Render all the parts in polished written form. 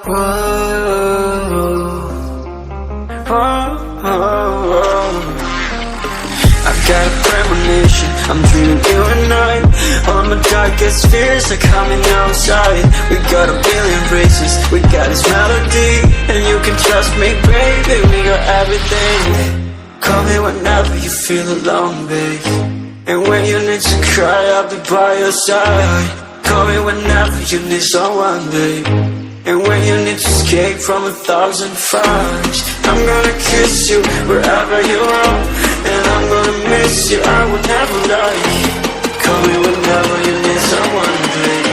I've got a premonition, I'm dreaming you and I. All my darkest fears are coming outside. We got a billion races, we got this melody, and you can trust me, baby, we got everything. Call me whenever you feel alone, babe, and when you need to cry, I'll be by your side. Call me whenever you need someone, babe, and when you need to escape from 1,000 fires. I'm gonna kiss you wherever you are, and I'm gonna miss you, I will never lie. Call me whenever you need someone, babe.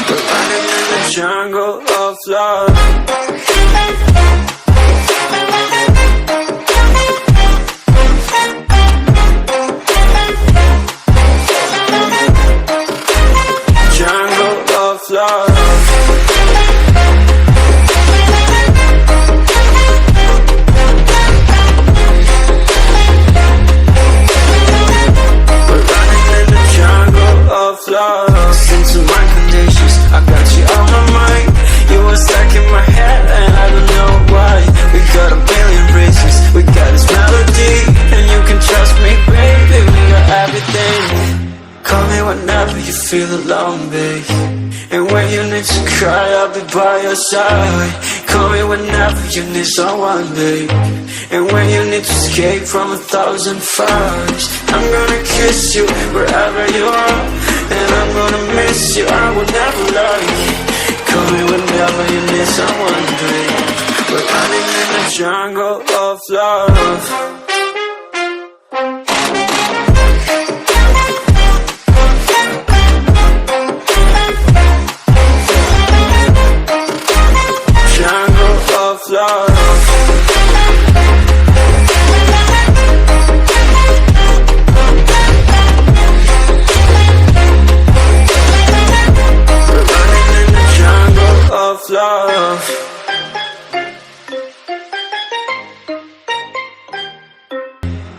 We're running in the jungle of love. Love. We're running in the jungle of love. Listen to my conditions, I got you on my mind. You were stuck in my head and I don't know why. We got a billion reasons, we got this melody, and you can trust me, baby, we got everything. Call me whenever you feel alone, babe, and when you need to cry, I'll be by your side. Call me whenever you need someone, babe, and when you need to escape from 1,000 fires. I'm gonna kiss you wherever you are, and I'm gonna miss you, I will never lie. Call me whenever you need someone, babe. We're running in the jungle of love. Love. We're running in the jungle of love.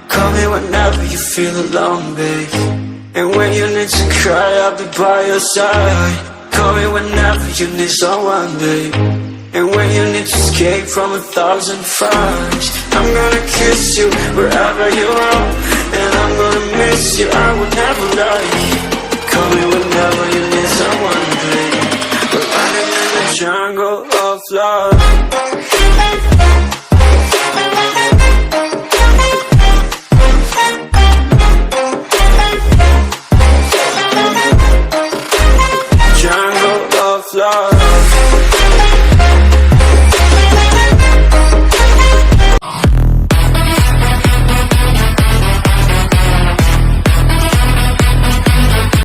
Call me whenever you feel alone, babe, and when you need to cry, I'll be by your side. Call me whenever you need someone, babe, and when you need to escape from 1,000 fires. I'm gonna kiss you wherever you are, and I'm gonna miss you, I will never lie. Call me whenever you need someone, babe. We're running in the jungle of love.